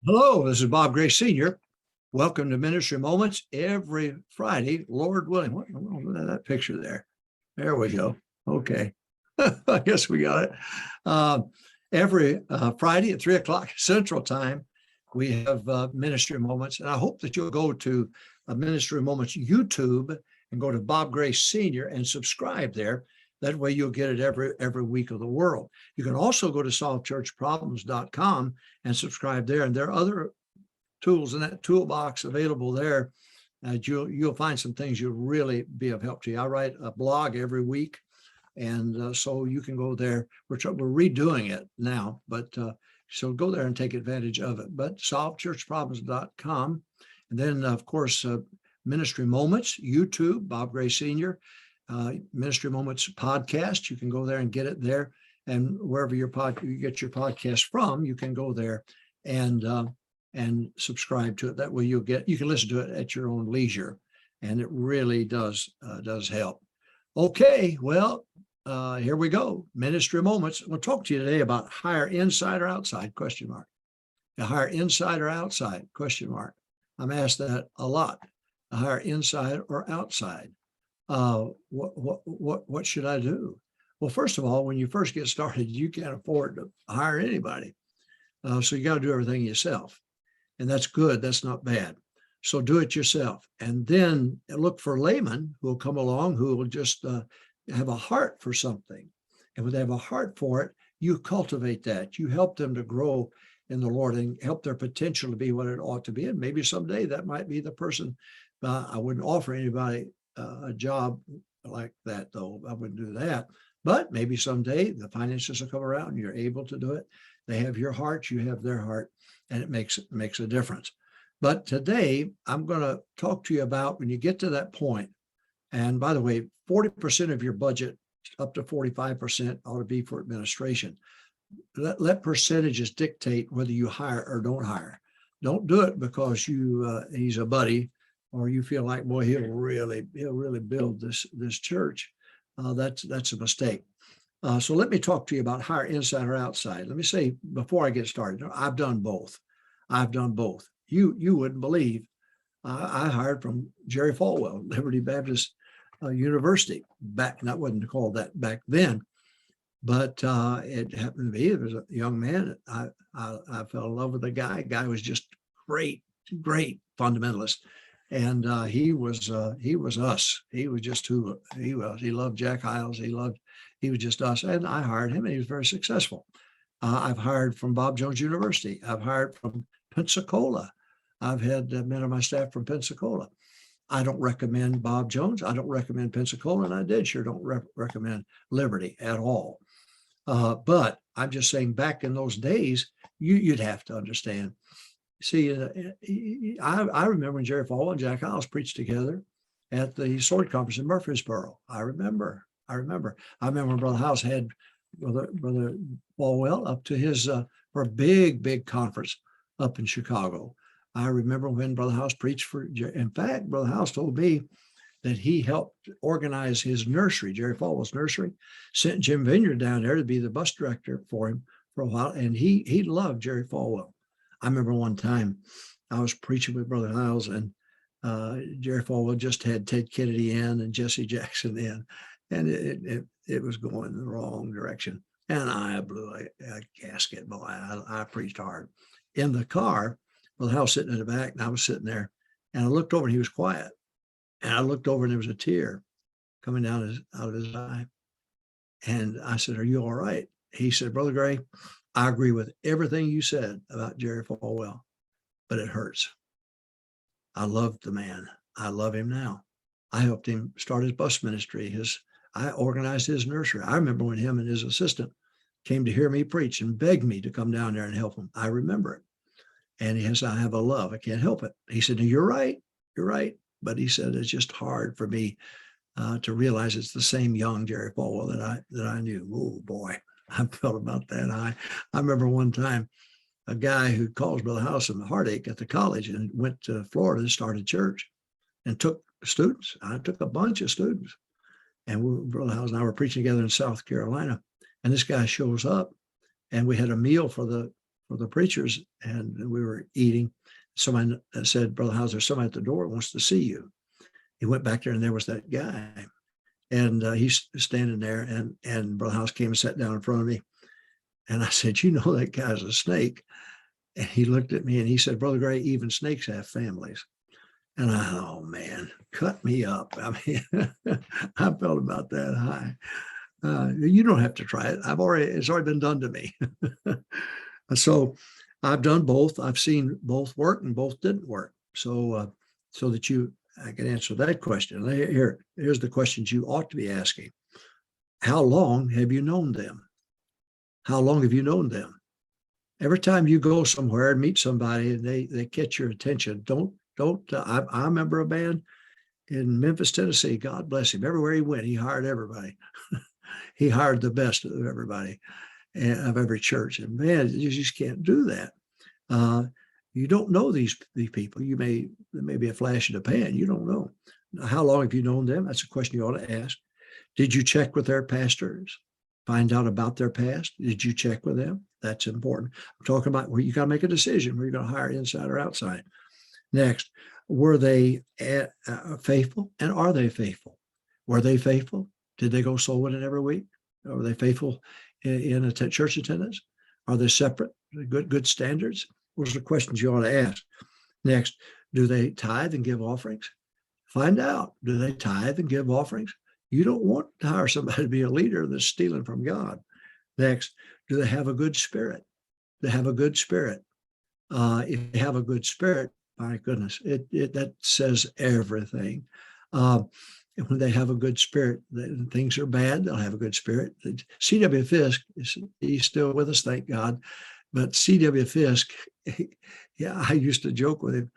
Hello, this is Bob Gray Sr. Welcome to Ministry Moments every Friday, Lord willing. What that picture there? There we go. Okay. I guess we got it. Every Friday at 3 o'clock Central Time, we have Ministry Moments. And I hope that you'll go to Ministry Moments YouTube and go to Bob Gray Sr. and subscribe there. That way you'll get it every week of the world. You can also go to solvechurchproblems.com and subscribe there. And there are other tools in that toolbox available there. You'll find some things you'll really be of help to you. I write a blog every week, and so you can go there. We're redoing it now, but so go there and take advantage of it. But solvechurchproblems.com, and then of course Ministry Moments YouTube, Bob Gray Sr. Ministry Moments podcast. You can go there and get it there, and wherever you get your podcast from, you can go there and subscribe to it. That way you can listen to it at your own leisure, and it really does help. Okay, well, here we go. Ministry Moments. We'll talk to you today about hire inside or outside? Question mark. Hire inside or outside? Question mark. I'm asked that a lot. Hire inside or outside? What should I do? Well, first of all, when you first get started, you can't afford to hire anybody. So you got to do everything yourself. And that's good. That's not bad. So do it yourself. And then look for laymen who will come along, who will just have a heart for something. And when they have a heart for it, you cultivate that. You help them to grow in the Lord and help their potential to be what it ought to be. And maybe someday that might be the person. I wouldn't offer anybody a job like that, though. I wouldn't do that. But maybe someday the finances will come around and you're able to do it. They have your heart, you have their heart, and it makes a difference. But today I'm going to talk to you about when you get to that point. And by the way, 40% of your budget, up to 45%, ought to be for administration. Let percentages dictate whether you hire or don't hire. Don't do it because he's a buddy, or you feel like, boy, he'll really build this church. That's a mistake. So let me talk to you about hire inside or outside. Let me say before I get started, I've done both. You wouldn't believe. I hired from Jerry Falwell, Liberty Baptist University. That wasn't called that back then, but it happened to be. It was a young man. I fell in love with the guy. Guy was just great fundamentalist. And he was us. He was just who he was. He loved Jack Hyles. He was just us. And I hired him, and he was very successful. I've hired from Bob Jones University. I've hired from Pensacola. I've had men on my staff from Pensacola. I don't recommend Bob Jones. I don't recommend Pensacola, and I sure don't recommend Liberty at all. But I'm just saying, back in those days, you'd have to understand. See, I remember when Jerry Falwell and Jack Hyles preached together at the Sword Conference in Murfreesboro. I remember when Brother Hyles had Brother Falwell up to his for a big conference up in Chicago. I remember when Brother Hyles preached for. In fact, Brother Hyles told me that he helped organize his nursery, Jerry Falwell's nursery, sent Jim Vineyard down there to be the bus director for him for a while, and he loved Jerry Falwell. I remember one time I was preaching with Brother Hyles, and Jerry Falwell just had Ted Kennedy in and Jesse Jackson in, and it was going the wrong direction. And I blew a gasket, boy. I preached hard. In the car, Brother Hyles sitting in the back, and I was sitting there, and I looked over, and he was quiet. And I looked over, and there was a tear coming down out of his eye. And I said, "Are you all right?" He said, "Brother Gray, I agree with everything you said about Jerry Falwell, but it hurts. I loved the man. I love him now. I helped him start his bus ministry. I organized his nursery. I remember when him and his assistant came to hear me preach and begged me to come down there and help him. I remember it. And he said, I have a love. I can't help it." He said, "No, you're right. But he said, it's just hard for me to realize it's the same young Jerry Falwell that I knew." Oh boy. I felt about that. I remember one time a guy who calls Brother Hyles a heartache at the college and went to Florida to start a church and took students. I took a bunch of students, and Brother Hyles and I were preaching together in South Carolina. And this guy shows up, and we had a meal for the for the preachers, and we were eating. Someone said, Brother Howes, there's somebody at the door who wants to see you. He went back there, and there was that guy. And he's standing there, and Brother Howes came and sat down in front of me. And I said, you know, that guy's a snake. And he looked at me and he said, Brother Gray, even snakes have families. And I thought, oh man, cut me up. I mean, I felt about that high. You don't have to try it. It's already been done to me. So I've done both. I've seen both work and both didn't work. So that I can answer that question. Here's the questions you ought to be asking. How long have you known them? How long have you known them? Every time you go somewhere and meet somebody and they catch your attention, I remember a man in Memphis, Tennessee, God bless him. Everywhere he went, he hired everybody. He hired the best of everybody, of every church. And man, you just can't do that. You don't know these people. There may be a flash in the pan. You don't know. How long have you known them? That's a question you ought to ask. Did you check with their pastors? Find out about their past? Did you check with them? That's important. I'm talking about where you got to make a decision where you're going to hire inside or outside. Next, were they faithful, and are they faithful? Were they faithful? Did they go soul winning every week? Are they faithful in a church attendance? Are they separate? Good standards? Those are the questions you ought to ask. Next, do they tithe and give offerings? Find out. Do they tithe and give offerings? You don't want to hire somebody to be a leader that's stealing from God. Next, do they have a good spirit? They have a good spirit. If they have a good spirit, my goodness, that says everything. When they have a good spirit, things are bad, they'll have a good spirit. C.W. Fisk, he's still with us, thank God. But C.W. Fisk, I used to joke with him.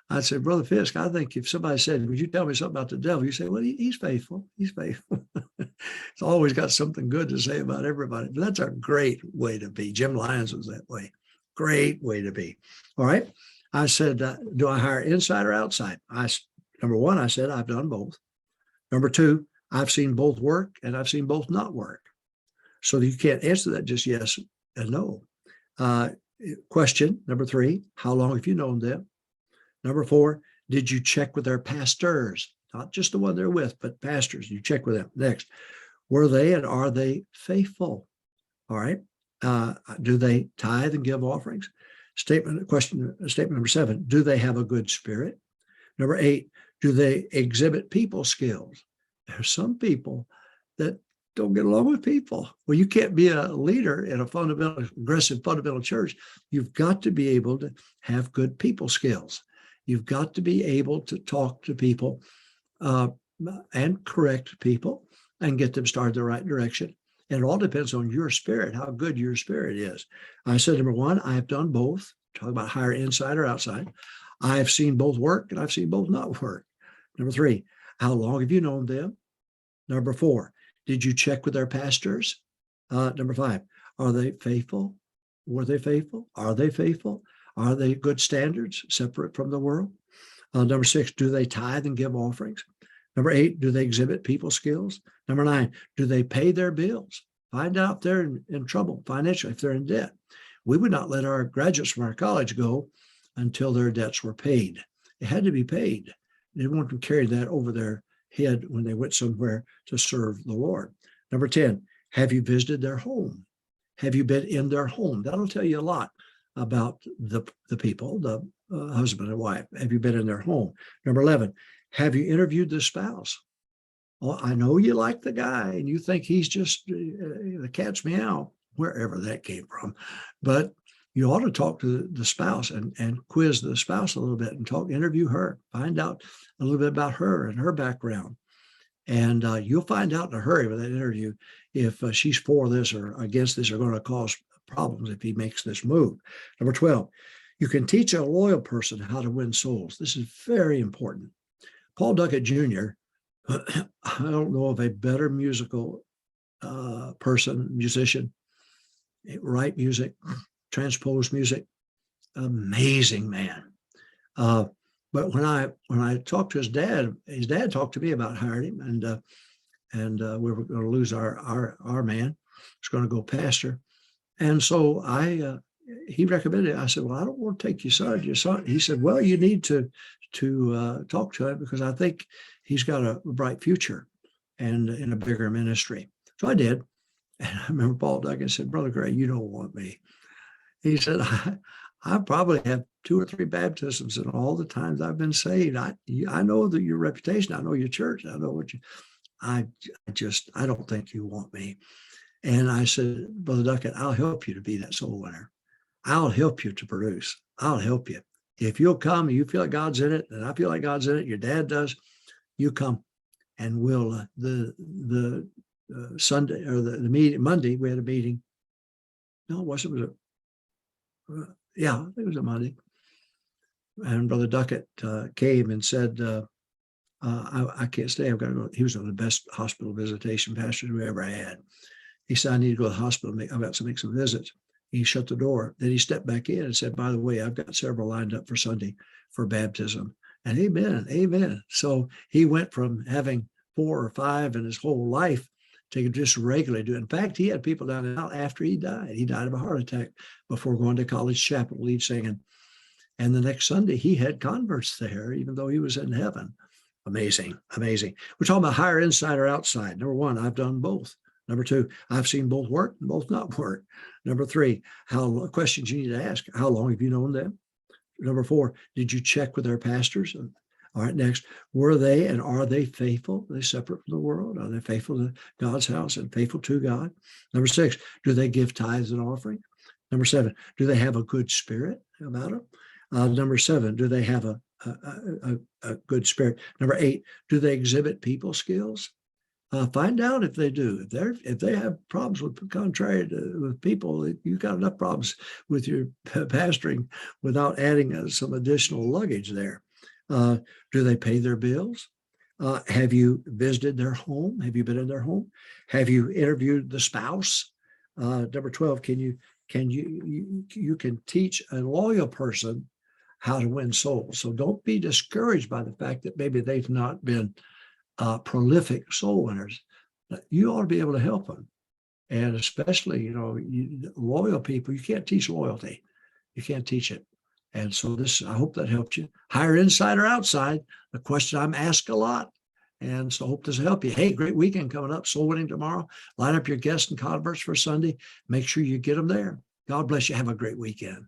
I said, Brother Fisk, I think if somebody said, would you tell me something about the devil? You say, well, he's faithful. He's faithful. He's always got something good to say about everybody. But that's a great way to be. Jim Lyons was that way. Great way to be. All right. I said, do I hire inside or outside? Number one, I said, I've done both. Number two, I've seen both work and I've seen both not work. So you can't answer that just yes and no. Question number three, how long have you known them? Number four, did you check with their pastors? Not just the one they're with, but pastors. You check with them. Next, were they and are they faithful? All right. Do they tithe and give offerings? Statement number seven, do they have a good spirit? Number eight, do they exhibit people skills? There's some people that don't get along with people. Well, you can't be a leader in a aggressive fundamental church. You've got to be able to have good people skills. You've got to be able to talk to people and correct people and get them started the right direction. And it all depends on your spirit, how good your spirit is. I said, number one, I've done both. Talk about hire inside or outside. I've seen both work and I've seen both not work. Number three, how long have you known them? Number four, did you check with their pastors? Number five, are they faithful? Were they faithful? Are they faithful? Are they good standards, separate from the world? Number six, do they tithe and give offerings? Number eight, do they exhibit people skills? Number nine, do they pay their bills? Find out if they're in trouble financially, if they're in debt. We would not let our graduates from our college go until their debts were paid. It had to be paid. They didn't want to carry that over their head when they went somewhere to serve the Lord. Number 10, have you visited their home? Have you been in their home? That'll tell you a lot about the people, the husband and wife. Have you been in their home? Number 11, have you interviewed the spouse? Oh, I know you like the guy and you think he's just the cat's meow, wherever that came from. But you ought to talk to the spouse and quiz the spouse a little bit and interview her, find out a little bit about her and her background. And you'll find out in a hurry with that interview if she's for this or against this or going to cause problems if he makes this move. Number 12, you can teach a loyal person how to win souls. This is very important. Paul Duckett Jr., I don't know of a better musical musician, write music, transpose music, amazing man. But when I talked to his dad talked to me about hiring him, and we were going to lose our man. He's going to go pastor. And so I he recommended it. I said, well, I don't want to take your son. He said, well, you need to talk to him because I think he's got a bright future and in a bigger ministry. So I did. And I remember Paul Duggan said, Brother Gray, you don't want me. He said, I probably have 2 or 3 baptisms in all the times I've been saved. I know that your reputation. I know your church. I know what you, I don't think you want me. And I said, Brother Duckett, I'll help you to be that soul winner. I'll help you to produce. I'll help you. If you'll come and you feel like God's in it, and I feel like God's in it, your dad does, you come and we'll, the Sunday or the meeting, Monday, we had a meeting. No, it wasn't. It was I think it was a Monday. And Brother Duckett came and said, I can't stay. I've got to go. He was one of the best hospital visitation pastors we ever had. He said, I need to go to the hospital. I've got to make some visits. He shut the door. Then he stepped back in and said, by the way, I've got several lined up for Sunday for baptism. And amen, amen. So he went from having 4 or 5 in his whole life to just regularly do it. In fact, he had people down and out after he died. He died of a heart attack before going to college chapel, lead singing. And the next Sunday, he had converts there, even though he was in heaven. Amazing, amazing. We're talking about higher inside or outside. Number 1, I've done both. Number 2, I've seen both work and both not work. Number 3, questions you need to ask. How long have you known them? Number 4, did you check with their pastors? All right, next, were they and are they faithful? Are they separate from the world? Are they faithful to God's house and faithful to God? Number 6, do they give tithes and offering? Number 7, do they have a good spirit about them? Number 7, do they have a good spirit? Number 8, do they exhibit people skills? Find out if they do. If they have problems with people, you've got enough problems with your pastoring without adding some additional luggage there. Do they pay their bills? Have you visited their home? Have you been in their home? Have you interviewed the spouse? Number 12, you can teach a loyal person how to win souls. So don't be discouraged by the fact that maybe they've not been prolific soul winners. You ought to be able to help them. And especially, loyal people, you can't teach loyalty. You can't teach it. And so I hope that helped you. Higher inside or outside, a question I'm asked a lot. And so I hope this will help you. Hey, great weekend coming up, soul winning tomorrow. Line up your guests and converts for Sunday. Make sure you get them there. God bless you. Have a great weekend.